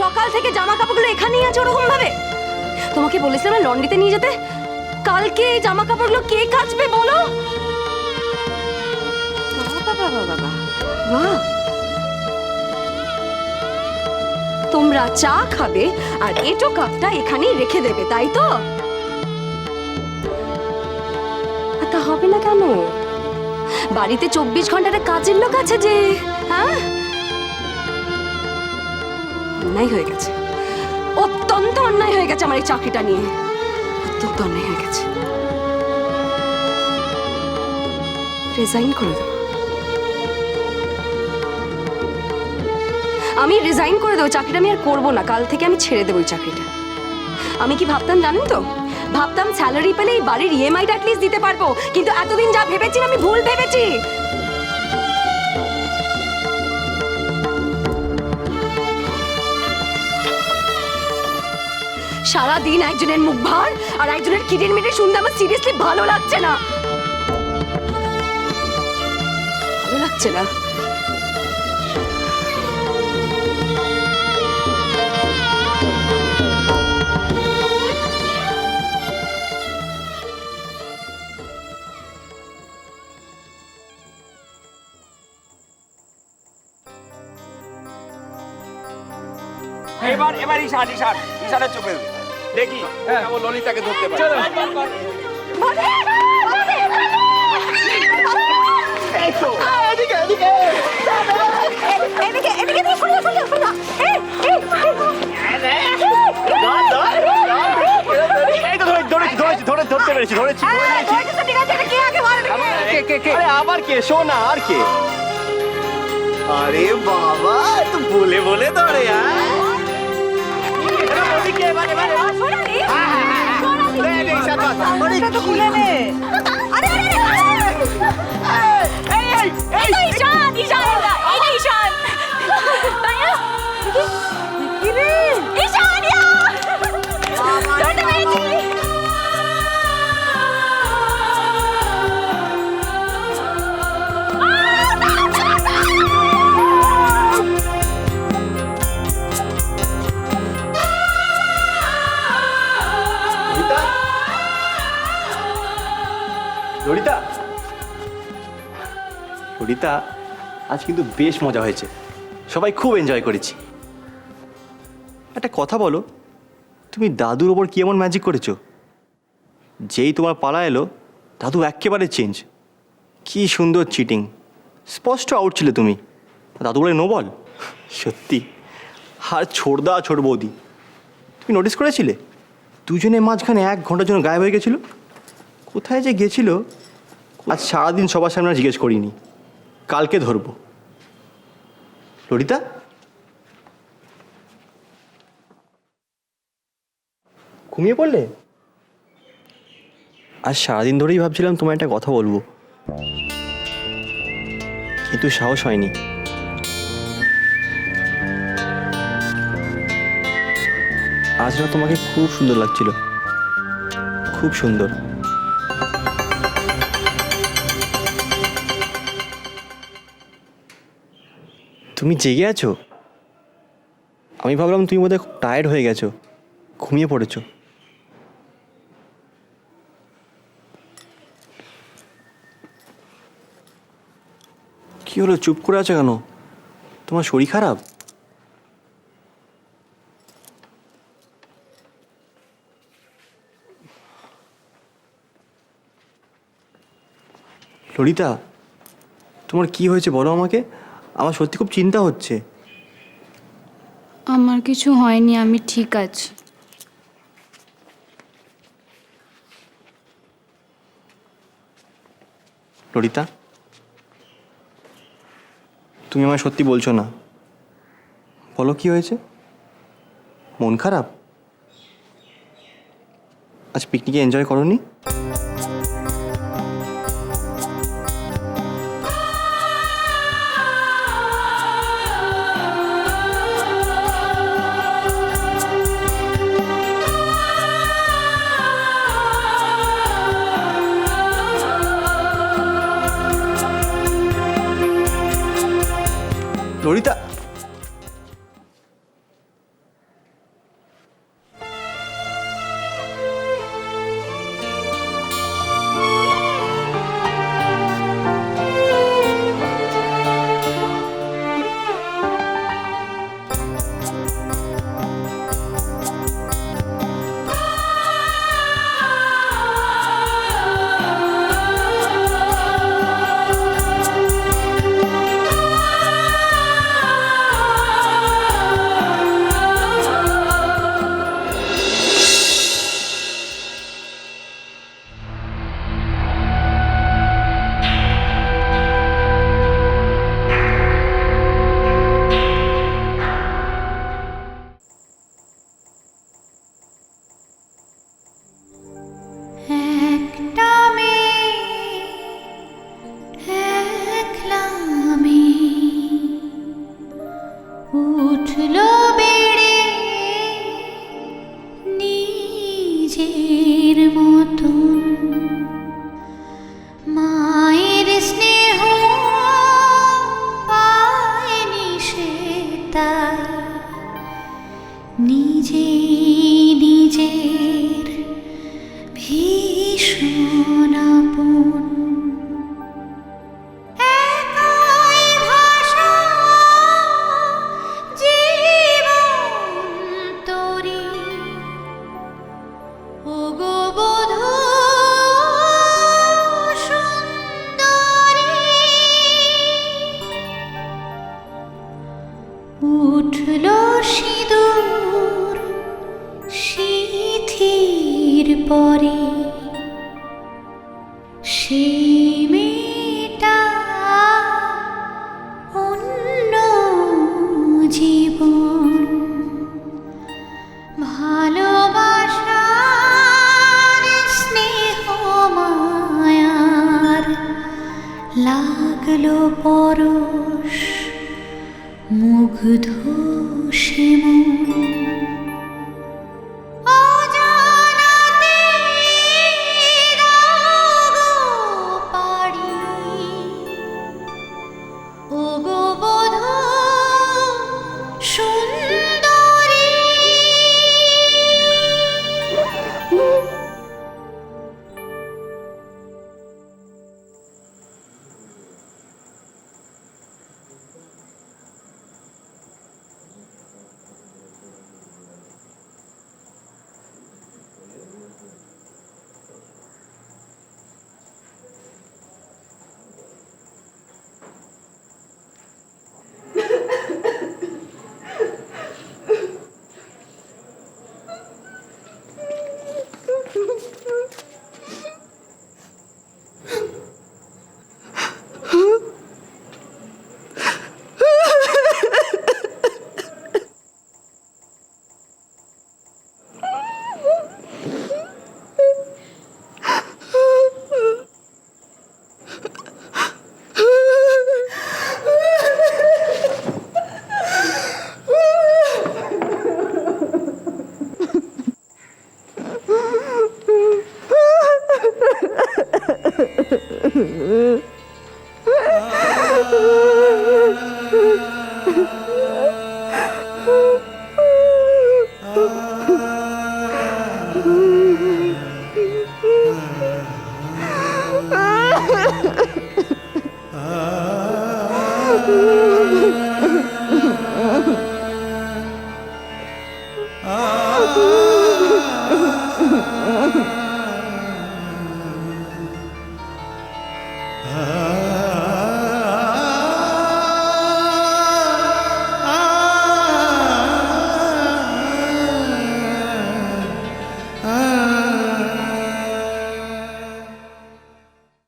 সকাল থেকে জামা কাপড়গুলো এখানেই আছে ওরকম ভাবে। তোমাকে বলেছিলাম না লন্ড্রিতে নিয়ে যেতে। কালকে এই জামা কাপড়গুলো কে কাচবে বলো? বাবা বাবা বাবা, বাহ! তোমরা চা খাবে আর এটো কাপটা এখানেই রেখে দেবে, তাই তো? তা হবে না কেন? বাড়িতে 24 ঘন্টার কাজের লোক আছে যে। হ্যাঁ, অন্যায় হয়ে গেছে, অত্যন্ত অন্যায় হয়ে গেছে আমার এই চাকরিটা নিয়ে, অত্যন্ত অন্যায় হয়ে গেছে। রিজাইন করে দেবো আমি, রিজাইন করে দেবো চাকরিটা। আমি আর করবো না, কাল থেকে আমি ছেড়ে দেবো ওই চাকরিটা। আমি কি ভাবতাম জানেন তো? ভাবতাম স্যালারি পেলে এই বাড়ির ইএমআইটা অ্যাটলিস্ট দিতে পারবো, কিন্তু এতদিন যা ভেবেছি আমি ভুল ভেবেছি। সারাদিন একজনের মুখ ভার আর একজনের কিটির মিটির শুনতে আমার সিরিয়াসলি ভালো লাগছে না, ভালো লাগছে না। এবার এবার ঈশানের চোখে দেখি ও ললিতাকে ধরতে পারে। এই তো এদিকে এদিকে এদিকে এদিকে দিয়ে শুনো শুনো শুনো। এই তো ধরতে পেরেছি। আরে আবার কে? শোনা আর কে? আরে বাবা, তো বলে বলে ধরে। ললিতা, ললিতা, আজ কিন্তু বেশ মজা হয়েছে, সবাই খুব এনজয় করেছি। একটা কথা বলো, তুমি দাদুর ওপর কি এমন ম্যাজিক করেছো? যেই তোমার পালা এলো দাদু একেবারে চেঞ্জ। কি সুন্দর চিটিং, স্পষ্ট আউট ছিলে তুমি। দাদু বলে নো বল। সত্যি, আর ছোড়দা ছোট বৌদি, তুমি নোটিস করেছিলে দুজনে মাঝখানে 1 ঘন্টার জন্য গায়েব হয়ে গেছিল? কোথায় যে গেছিল? আজ সারাদিন সবার সামনে জিজ্ঞেস করিনি, কালকে ধরবো। ললিতা, ঘুমিয়ে পড়লে? আজ সারাদিন ধরেই ভাবছিলাম তোমায় একটা কথা বলবো, কিন্তু সাহস হয়নি। আজ না তোমাকে খুব সুন্দর লাগছিল, খুব সুন্দর। তুমি জেগে আছো? আমি ভাবলাম তুমি বোধহয় খুব টায়ার্ড হয়ে গেছো, ঘুমিয়ে পড়েছো। কি হলো, চুপ করে আছো কেন? তোমার শরীর খারাপ? ললিতা, তোমার কি হয়েছে বলো আমাকে, আমার সত্যি খুব চিন্তা হচ্ছে। আমার কিছু হয়নি, আমি ঠিক আছি। ললিতা, তুমি আমায় সত্যি বলছো না? বলো কি হয়েছে? মন খারাপ? আজ পিকনিকে এনজয় করোনি? ললিতা, নিজেই নিজের ভীষণ আপন। একাই ভাষা জীবন তরি, ওগো বধূ সুন্দরী। উঠল সিঁদুর সিঁথির পরে, সেই মেয়েটা অন্য জীবন। ভালোবাসার স্নেহ মায়ার লাগলো পরশ, মুগ্ধ সে মন। অজানাতে দাগ পাড়ি, ওগো বধূ সুন্দরী।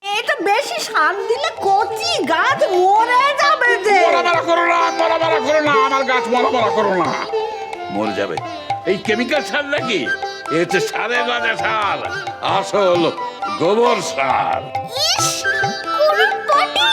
এটা বেশি সার দিলে কচি গাছ মরে যাবে যে। মরামারা করো না, মরামারা করো না, আমার গাছ মরামারা করো না, মরে যাবে। এই কেমিক্যাল সার নাকি? এতে সারে গজা সার, আসল গোবর সার। ইস, গরুর পটি